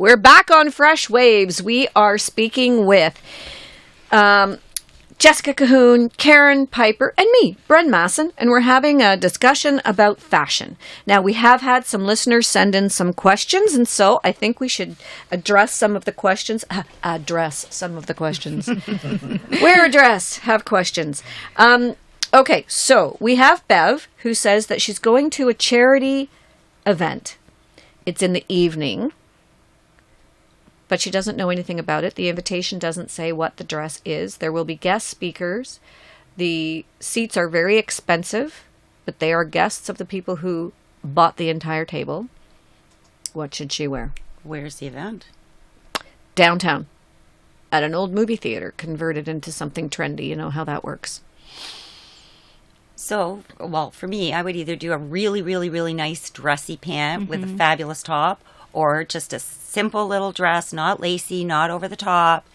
We're back on Fresh Waves. We are speaking with Jessica Kahoon, Karen Piper, and me, Bren Masson, and we're having a discussion about fashion. Now, we have had some listeners send in some questions, and so I think we should address some of the questions. Wear a dress, have questions. Okay, so we have Bev, who says that she's going to a charity event. It's in the evening, but she doesn't know anything about it. The invitation doesn't say what the dress is. There will be guest speakers. The seats are very expensive, but they are guests of the people who bought the entire table. What should she wear? Where's the event? Downtown, at an old movie theater converted into something trendy. You know how that works. So, well, for me, I would either do a really, really, really nice dressy pant with a fabulous top, or just a simple little dress, not lacy, not over the top,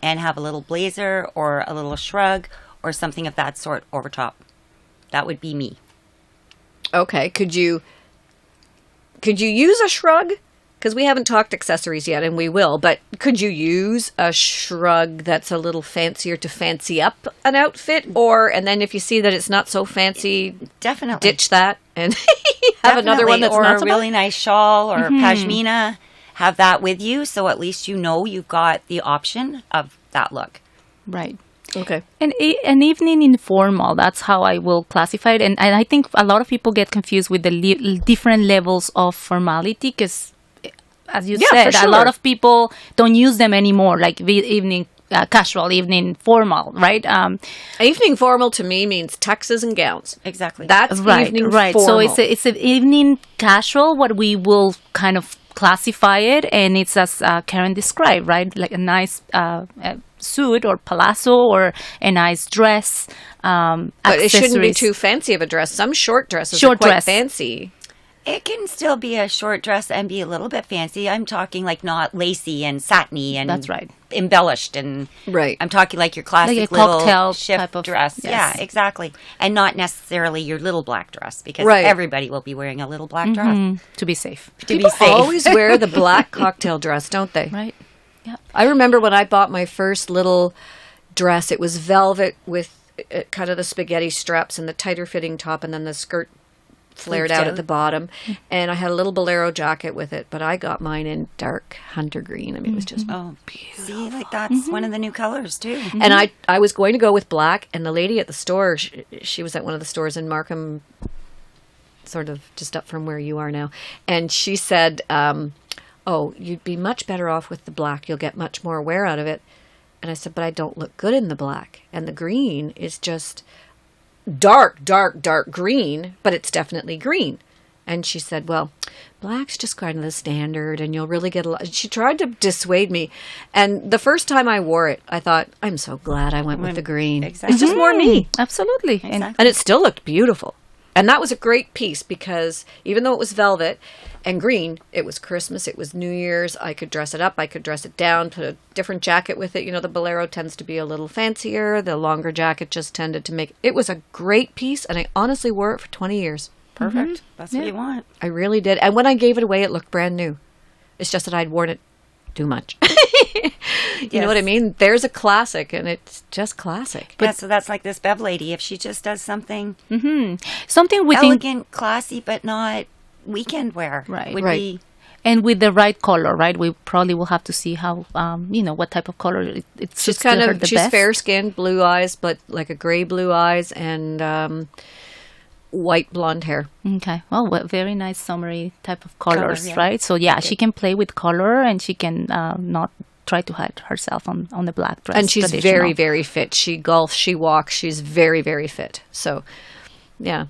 and have a little blazer or a little shrug or something of that sort over top. That would be me. Okay, could you use a shrug? Because we haven't talked accessories yet, and we will, but could you use a shrug that's a little fancier to fancy up an outfit? And then if you see that it's not so fancy, definitely ditch that and have another one that's or not a so really nice shawl or pashmina. Have that with you, so at least you know you've got the option of that look. Right. Okay. An evening informal, that's how I will classify it. And I think a lot of people get confused with the different levels of formality because, as you said, a lot of people don't use them anymore, like evening casual, evening formal, right? Evening formal to me means tuxes and gowns. Exactly. That's evening formal. So it's an evening casual, what we will kind of classify it, and it's as Karen described, right? Like a nice suit or palazzo or a nice dress. But it shouldn't be too fancy of a dress. Some short dresses are quite fancy. It can still be a short dress and be a little bit fancy. I'm talking like not lacy and satiny and that's right, embellished and right. I'm talking like your classic like a little cocktail shift type of dress. Yes. Yeah, exactly. And not necessarily your little black dress because everybody will be wearing a little black dress. To be safe. People always wear the black cocktail dress, don't they? Right. Yeah. I remember when I bought my first little dress, it was velvet with kind of the spaghetti straps and the tighter fitting top and then the skirt flared out at the bottom, and I had a little bolero jacket with it, but I got mine in dark hunter green. I mean, it was just beautiful. See, like that's one of the new colors too. And I was going to go with black, and the lady at the store, she was at one of the stores in Markham, sort of just up from where you are now, and she said, oh, you'd be much better off with the black. You'll get much more wear out of it. And I said, but I don't look good in the black, and the green is just dark green, but it's definitely green. And she said, well, black's just kind of the standard and you'll really get a lot. She tried to dissuade me. And the first time I wore it, I thought, I'm so glad I went with the green. Exactly. It's just more me. Absolutely. Exactly. And it still looked beautiful. And that was a great piece because even though it was velvet and green, it was Christmas, it was New Year's. I could dress it up, I could dress it down, put a different jacket with it. You know, the bolero tends to be a little fancier. The longer jacket just tended to make... It was a great piece, and I honestly wore it for 20 years. Perfect. That's what you want. I really did. And when I gave it away, it looked brand new. It's just that I'd worn it too much. You know what I mean? There's a classic, and it's just classic. But so that's like this Bev lady. If she just does something something within elegant, classy, but not weekend wear, would be... And with the right color, right? We probably will have to see how, what type of color it's. She's kind of she's fair skinned, blue eyes, but like a gray blue eyes and white blonde hair. Okay, well, very nice summery type of colors, right? So she can play with color and she can not try to hide herself on the black dress. And she's very, very fit. She golfs, she walks. She's very, very fit. So, yeah,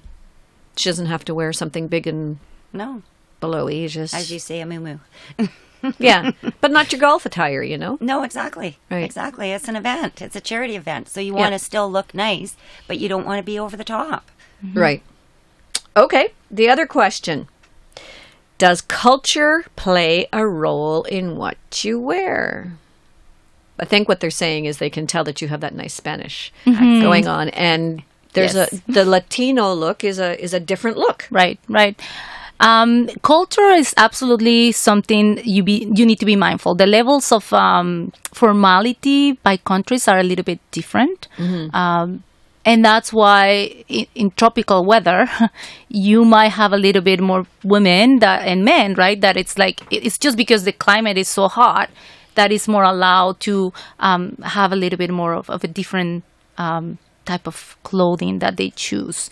she doesn't have to wear something big and belowy. Just as you say, a moo-moo. Yeah, but not your golf attire, you know? No, exactly. Right. Exactly. It's an event. It's a charity event. So you want to still look nice, but you don't want to be over the top. Right. Okay, the other question. Does culture play a role in what you wear? I think what they're saying is they can tell that you have that nice Spanish going on, and there's the Latino look is a different look. Right. Culture is absolutely something you need to be mindful. The levels of formality by countries are a little bit different. And that's why in tropical weather, you might have a little bit more women and men, right? That it's like, it's just because the climate is so hot that it's more allowed to have a little bit more of a different type of clothing that they choose.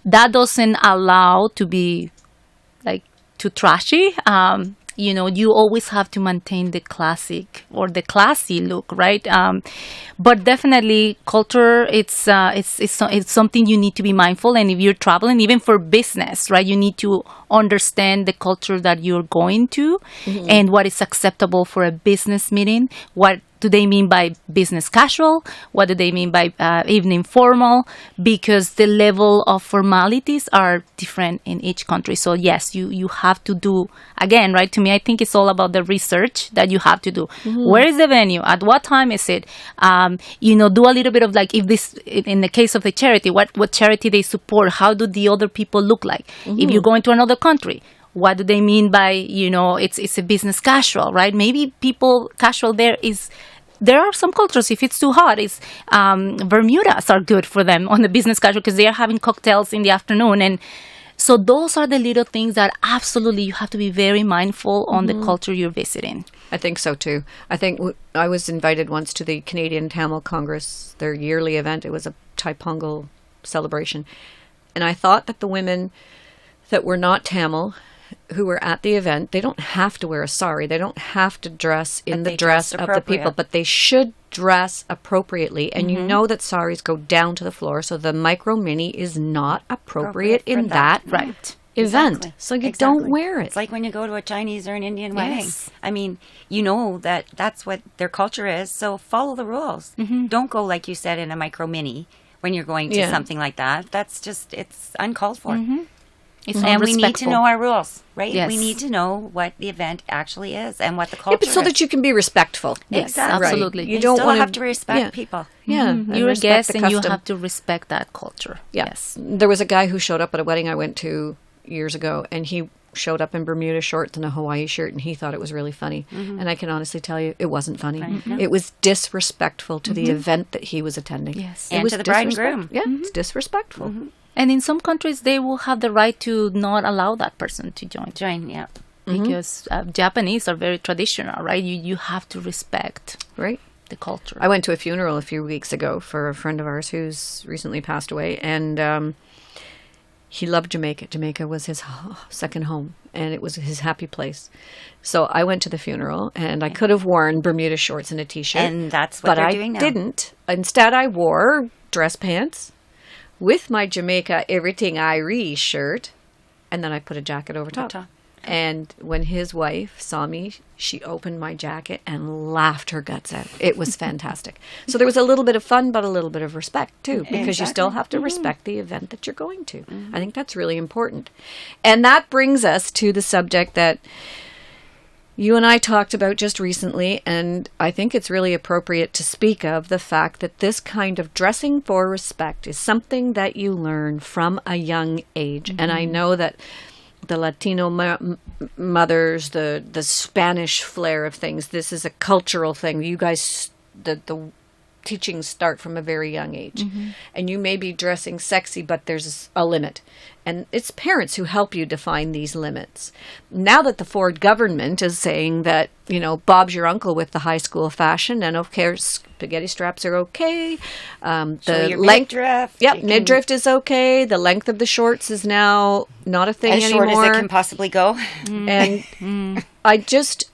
That doesn't allow to be like too trashy. You always have to maintain the classic or the classy look, right? But definitely culture, it's something you need to be mindful. And if you're traveling, even for business, right, you need to understand the culture that you're going to and what is acceptable for a business meeting. What do they mean by business casual? What do they mean by evening formal? Because the level of formalities are different in each country. So yes, you have to do, again, right, to me, I think it's all about the research that you have to do. Where is the venue? At what time is it? Do a little bit of like, if this, in the case of the charity, what charity they support? How do the other people look like? If you're going to another country, what do they mean by, it's a business casual, right? Maybe people casual there are some cultures, if it's too hot, Bermudas are good for them on the business casual because they are having cocktails in the afternoon. And so those are the little things that absolutely you have to be very mindful on the culture you're visiting. I think so too. I think I was invited once to the Canadian Tamil Congress, their yearly event. It was a Thai Pongal celebration. And I thought that the women that were not Tamil who were at the event, they don't have to wear a sari. They don't have to dress in the dress of the people, but they should dress appropriately. And you know that saris go down to the floor, so the micro mini is not appropriate in that right event. Exactly. So you don't wear it. It's like when you go to a Chinese or an Indian wedding. Yes. I mean, you know that's what their culture is, so follow the rules. Don't go, like you said, in a micro mini when you're going to something like that. That's just, it's uncalled for. And we need to know our rules, right? Yes. We need to know what the event actually is and what the culture but so is. that you can be respectful. Yes, Exactly. absolutely. You You don't still want have to respect people. Yeah, You're a guest and you custom. have to respect that culture. Yeah. Yes. There was a guy who showed up at a wedding I went to years ago, and he showed up in Bermuda shorts and a Hawaii shirt, and he thought it was really funny. And I can honestly tell you, it wasn't funny. It was disrespectful to the event that he was attending. Yes. It And was to the bride and disrespect- groom. Yeah, it's disrespectful. And in some countries, they will have the right to not allow that person to join. Yeah. Because Japanese are very traditional, right? You have to respect Right? the culture. I went to a funeral a few weeks ago for a friend of ours who's recently passed away, and he loved Jamaica. Jamaica was his second home, and it was his happy place. So I went to the funeral, and I could have worn Bermuda shorts and a T-shirt. And that's what they're doing now. But I didn't. Instead, I wore dress pants with my Jamaica Everything Irish shirt, and then I put a jacket over top. And when his wife saw me, she opened my jacket and laughed her guts out. It was fantastic. So there was a little bit of fun, but a little bit of respect too, because you still have to respect the event that you're going to. I think that's really important. And that brings us to the subject that you and I talked about just recently, and I think it's really appropriate to speak of the fact that this kind of dressing for respect is something that you learn from a young age. And I know that the Latino mothers, the Spanish flair of things, this is a cultural thing. You guys, the teachings start from a very young age. And you may be dressing sexy, but there's a limit. And it's parents who help you define these limits. Now that the Ford government is saying that, Bob's your uncle with the high school fashion, and okay, spaghetti straps are okay. The length, midriff. yep, midriff is okay. The length of the shorts is now not a thing as anymore. short as it can possibly go. And I just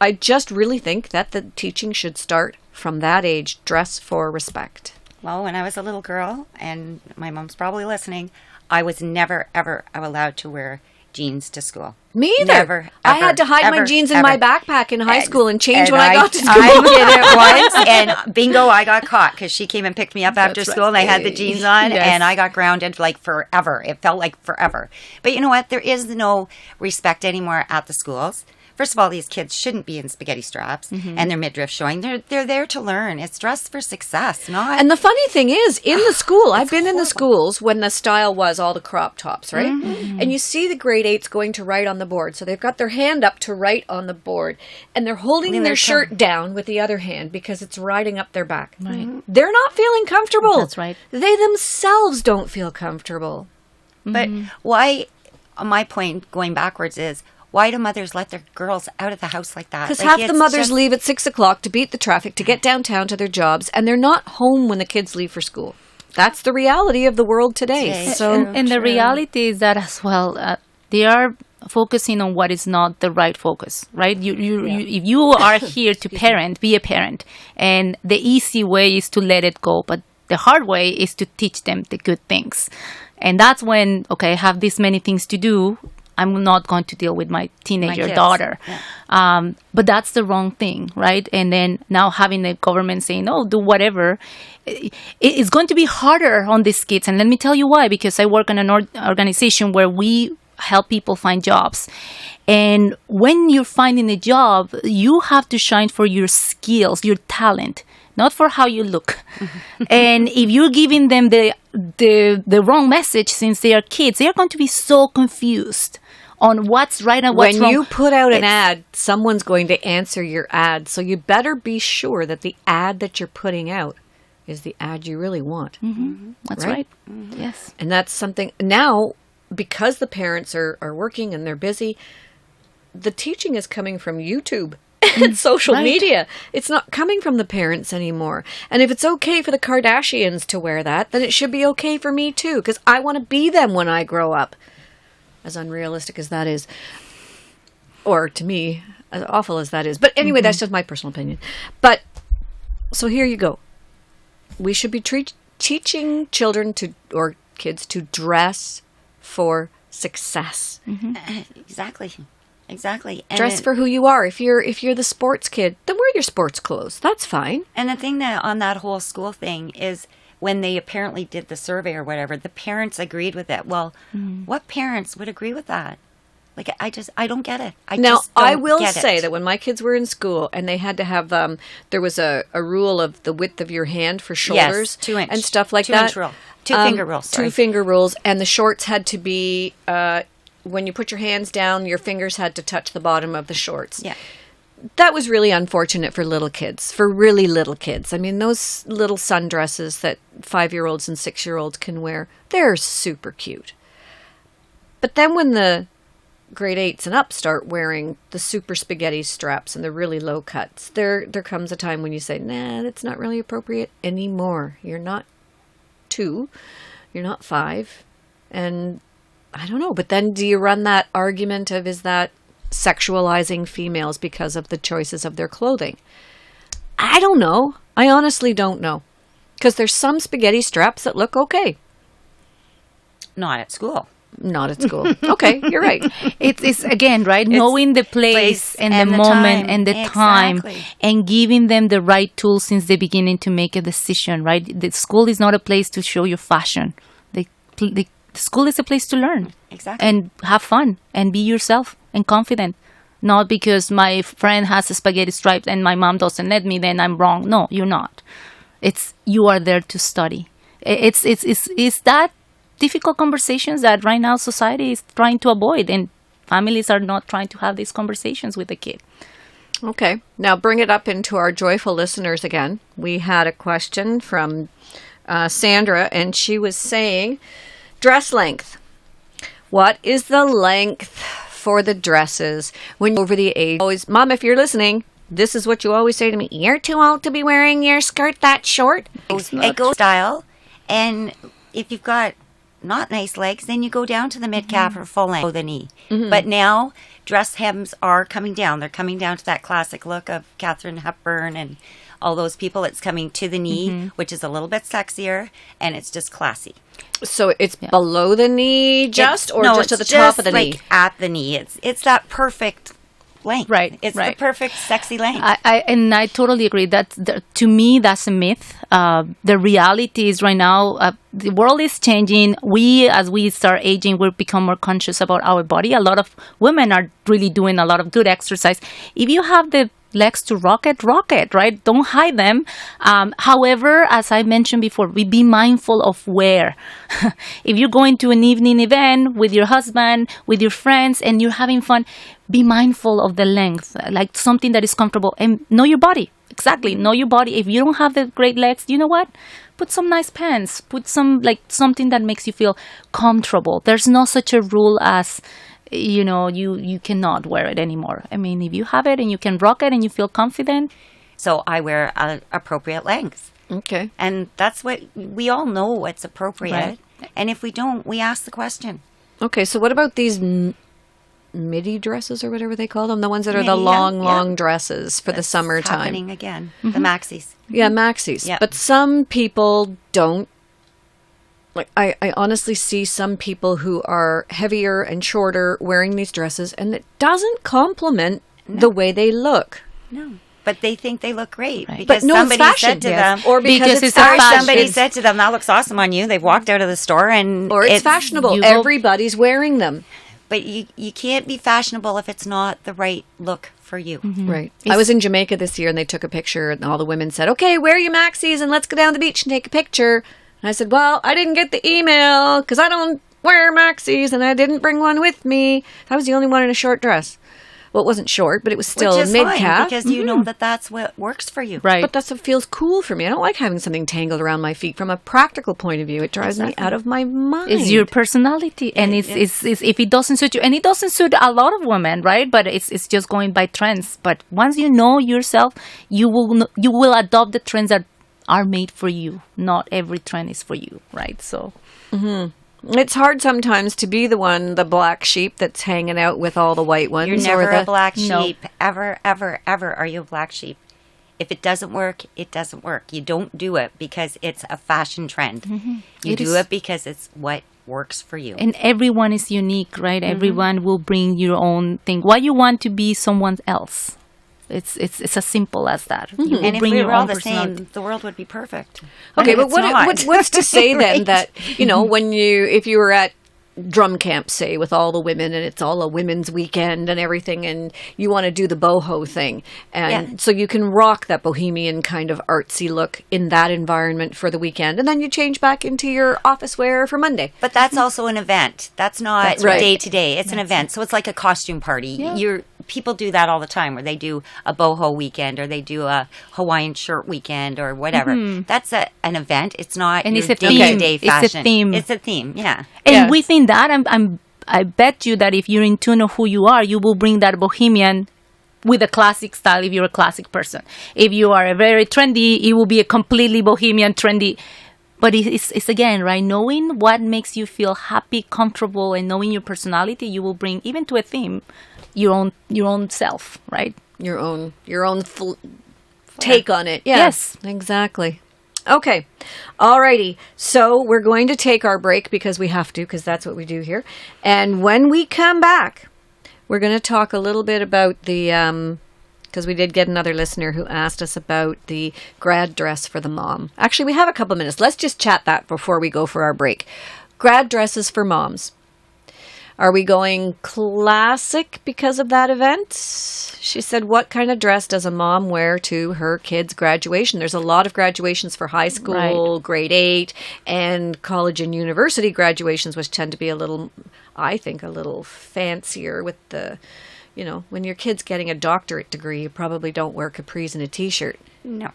really think that the teaching should start from that age. Dress for respect. Well, when I was a little girl, and my mom's probably listening, I was never, ever allowed to wear jeans to school. Me either. Never, I had to hide my ever, jeans in ever. my backpack in high school and change And when I got to school. I did it once, and bingo, I got caught because she came and picked me up after That's school, and I had the jeans on, Yes. and I got grounded like forever. It felt like forever. But you know what? There is no respect anymore at the schools first of all, these kids shouldn't be in spaghetti straps and their midriff showing. They're there to learn. It's dress for success, not. And the funny thing is, in the school, I've been in the schools when the style was all the crop tops, right? And you see the grade 8s going to write on the board. So they've got their hand up to write on the board, and they're holding their shirt down with the other hand because it's riding up their back. Right. They're not feeling comfortable. That's right. They themselves don't feel comfortable. But why, my point going backwards is, why do mothers let their girls out of the house like that? Because Like, half the it's mothers just- leave at 6 o'clock to beat the traffic to get downtown to their jobs, and they're not home when the kids leave for school. That's the reality of the world today. Today. So, And the reality is that as well, they are focusing on what is not the right focus, right? You if you are here to parent, be a parent. And the easy way is to let it go. But the hard way is to teach them the good things. And that's when, okay, I have this many things to do. I'm not going to deal with my teenager kids. daughter. Yeah. But that's the wrong thing, right? And then now having the government saying, oh, do whatever, it's going to be harder on these kids. And let me tell you why, because I work in an organization where we help people find jobs. And when you're finding a job, you have to shine for your skills, your talent, not for how you look. And if you're giving them the wrong message since they are kids, they are going to be so confused on what's right and what's when wrong. you put out an ad, someone's going to answer your ad. So you better be sure that the ad that you're putting out is the ad you really want. That's right? right. Yes. And that's something now, because the parents are working and they're busy, the teaching is coming from YouTube and social media. It's not coming from the parents anymore. And if it's okay for the Kardashians to wear that, then it should be okay for me too, because I want to be them when I grow up. As unrealistic as that is. Or to me, as awful as that is. But anyway, that's just my personal opinion. But, so here you go. We should be teaching children or kids to dress for success. Exactly. And Dress for who you are. If you're the sports kid, then wear your sports clothes. That's fine. And the thing that on that whole school thing is, when they apparently did the survey or whatever, the parents agreed with it. Well, what parents would agree with that? Like, I don't get it. I will say that when my kids were in school and they had to have, there was a rule of the width of your hand for shoulders, 2 inch and stuff like 2 that. inch rule. Two finger rules. Sorry. 2 finger rules, and the shorts had to be, when you put your hands down, your fingers had to touch the bottom of the shorts. Yeah. That was really unfortunate for little kids, for really little kids. I mean, those little sundresses that 5-year-olds and 6-year-olds can wear, they're super cute. But then when the grade 8s and up start wearing the super spaghetti straps and the really low cuts, there comes a time when you say, nah, that's not really appropriate anymore. You're not 2, you're not 5, and I don't know. But then do you run that argument of, is that sexualizing females because of the choices of their clothing? I don't know. I honestly don't know. Because there's some spaghetti straps that look okay. Not at school. Not at school. Okay, you're right. It's again, right? Knowing the place and the moment and the time, and giving them the right tools since the beginning to make a decision, right? The school is not a place to show your fashion. The school is a place to learn. Exactly. And have fun and be yourself and confident. Not because my friend has a spaghetti stripe and my mom doesn't let me, then I'm wrong. No, you're not. You are there to study. It's that difficult conversations that right now society is trying to avoid, and families are not trying to have these conversations with the kid. Okay. Now bring it up into our joyful listeners again. We had a question from Sandra, and she was saying, dress length. What is the length for the dresses when you're over the age? Always, Mom, if you're listening, this is what you always say to me. You're too old to be wearing your skirt that short. It goes style. And if you've got not nice legs, then you go down to the mid-calf or full length, the knee. But now dress hems are coming down. They're coming down to that classic look of Katharine Hepburn and all those people. It's coming to the knee, which is a little bit sexier, and it's just classy. So it's below the knee just to the top of the knee? At the knee. It's that perfect length. Right, It's right. the perfect sexy length. I totally agree. To me, that's a myth. The reality is right now, the world is changing. As we start aging, we become more conscious about our body. A lot of women are really doing a lot of good exercise. If you have the legs to rock it, right? Don't hide them. However, as I mentioned before, we be mindful of where. If you're going to an evening event with your husband, with your friends, and you're having fun, be mindful of the length, like something that is comfortable, and know your body. Exactly, know your body. If you don't have the great legs, you know what? Put some nice pants. Put something that makes you feel comfortable. There's no such a rule as you cannot wear it anymore. I mean, if you have it and you can rock it and you feel confident. So I wear appropriate lengths. Okay. And that's what we all know what's appropriate. Right. And if we don't, we ask the question. Okay, so what about these midi dresses or whatever they call them? The ones that are the Midi, yeah, long dresses for the It's summertime. happening again. The maxis. Yeah, maxis. Yeah. But some people don't. Like, I honestly see some people who are heavier and shorter wearing these dresses, and it doesn't complement the way they look. No. But they think they look great Right. because But no, it's somebody fashion, said to yes. them, Or because it's a fashion. fashion. somebody It's- said to them, that looks awesome on you. They've walked out of the store and Or it's fashionable. you go- Everybody's wearing them. But you can't be fashionable if it's not the right look for you. Right. I was in Jamaica this year and they took a picture and all the women said, okay, wear your maxis and let's go down the beach and take a picture. And I said, well, I didn't get the email because I don't wear maxis and I didn't bring one with me. I was the only one in a short dress. Well, it wasn't short, but it was still Which is mid-calf. fine because you know that that's what works for you. Right. But that's what feels cool for me. I don't like having something tangled around my feet. From a practical point of view, it drives me out of my mind. It's your personality, and it's if it doesn't suit you, and it doesn't suit a lot of women, right? But it's just going by trends. But once you know yourself, you will adopt the trends that are made for you. Not every trend is for you, right? So. It's hard sometimes to be the black sheep that's hanging out with all the white ones. You're or never the, a black No. sheep. Ever, ever, ever are you a black sheep. If it doesn't work, it doesn't work. You don't do it because it's a fashion trend. You It do is- it because it's what works for you. And everyone is unique, right? Everyone will bring your own thing. Why you want to be someone else? It's as simple as that. You will And if bring we your were all own the personality. same, the world would be perfect. Okay, but It's not. what's to say then Right? that, if you were at drum camp, say, with all the women and it's all a women's weekend and everything and you want to do the boho thing and Yeah. so you can rock that bohemian kind of artsy look in that environment for the weekend and then you change back into your office wear for Monday. But that's also an event. That's not That's right. day to day. It's an event. So it's like a costume party. People do that all the time, where they do a boho weekend or they do a Hawaiian shirt weekend or whatever. That's an event. It's not And your it's a day-to-day theme. It's a fashion. theme. It's a theme. Yeah. And Yeah. within that, I bet you that if you're in tune of who you are, you will bring that bohemian with a classic style if you're a classic person. If you are a very trendy, it will be a completely bohemian trendy. But it's again, right? Knowing what makes you feel happy, comfortable, and knowing your personality, you will bring even to a theme your own self, right? Your own take on it. Yeah. Yes. Exactly. Okay. Alrighty. So we're going to take our break because we have to, because that's what we do here. And when we come back, we're going to talk a little bit about the, because we did get another listener who asked us about the grad dress for the mom. Actually, we have a couple minutes. Let's just chat that before we go for our break. Grad dresses for moms. Are we going classic because of that event? She said, what kind of dress does a mom wear to her kid's graduation? There's a lot of graduations for high school, grade 8, and college and university graduations, which tend to be a little fancier with the, when your kid's getting a doctorate degree, you probably don't wear capris and a t-shirt. No.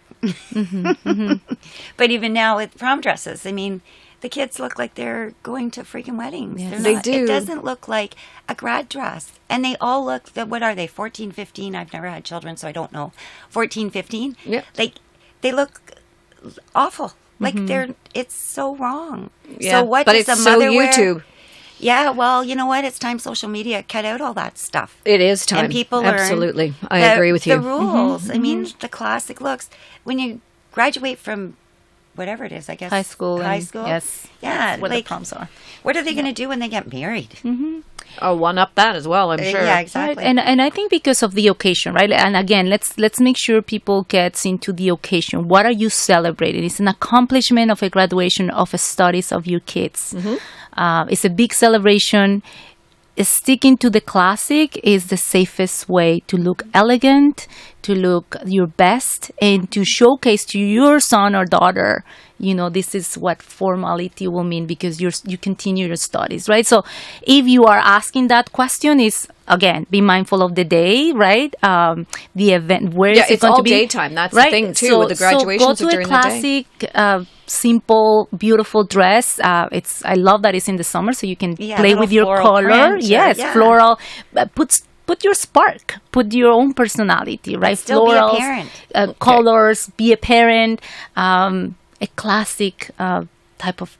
But even now with prom dresses, I mean, the kids look like they're going to freaking weddings. Yes. They do. It doesn't look like a grad dress. And they all look, what are they, 14, 15? I've never had children, so I don't know. 14, 15? Yeah. They look awful. Like it's so wrong. Yeah, So what but does it's a so mother wear? YouTube. Yeah, well, you know what? It's time social media cut out all that stuff. It is time. And people learn Absolutely. I agree with you. The rules. I mean, the classic looks. When you graduate from whatever it is, I guess. High school. Yes. Yeah. What the proms are. What are they going to do when they get married? Oh, one up that as well, I'm sure. Yeah, exactly. Right. And I think because of the occasion, right? And again, let's make sure people gets into the occasion. What are you celebrating? It's an accomplishment of a graduation of a studies of your kids. It's a big celebration. Sticking to the classic is the safest way to look elegant, to look your best, and to showcase to your son or daughter, this is what formality will mean because you continue your studies, right? So if you are asking that question, is again, be mindful of the day, right? The event, where is it going to be? Yeah, it's all daytime. That's the thing too. With the graduations, so go to a classic, simple, beautiful dress. I love that it's in the summer, so you can play with your color. Floral. Put your spark. Put your own personality, right? Still Florals, be a parent. Colors. Be a parent. A classic type of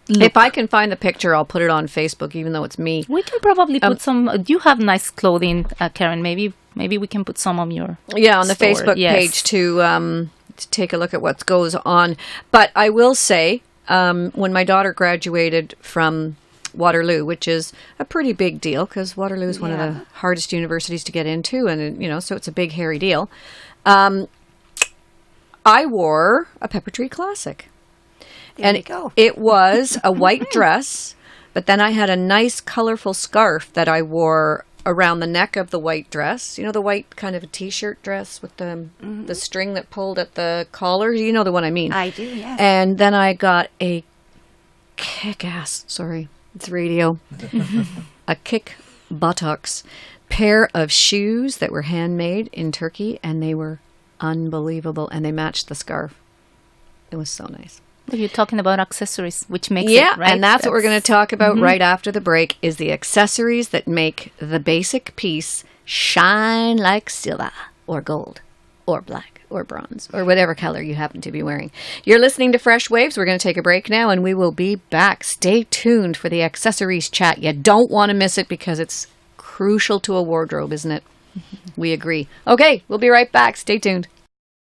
look. If I can find the picture, I'll put it on Facebook, even though it's me. We can probably put some. You have nice clothing, Karen. Maybe we can put some on your on the store. Facebook page to take a look at what goes on. But I will say, when my daughter graduated from Waterloo, which is a pretty big deal because Waterloo is one of the hardest universities to get into, and so it's a big hairy deal. I wore a Peppertree Classic. There you go. It was a white dress, but then I had a nice colorful scarf that I wore around the neck of the white dress. The white kind of a t-shirt dress with the string that pulled at the collar. You know the one I mean. I do, yes. And then I got a kick-ass, sorry, it's radio, a kick buttocks pair of shoes that were handmade in Turkey, and they were unbelievable, and they matched the scarf. It was so nice. You're talking about accessories, which makes it, right? And that's what we're going to talk about right after the break, is the accessories that make the basic piece shine like silver or gold or black or bronze or whatever color you happen to be wearing. You're listening to Fresh Waves. We're going to take a break now, and we will be back. Stay tuned for the accessories chat. You don't want to miss it because it's crucial to a wardrobe, isn't it? We agree. Okay, we'll be right back. Stay tuned.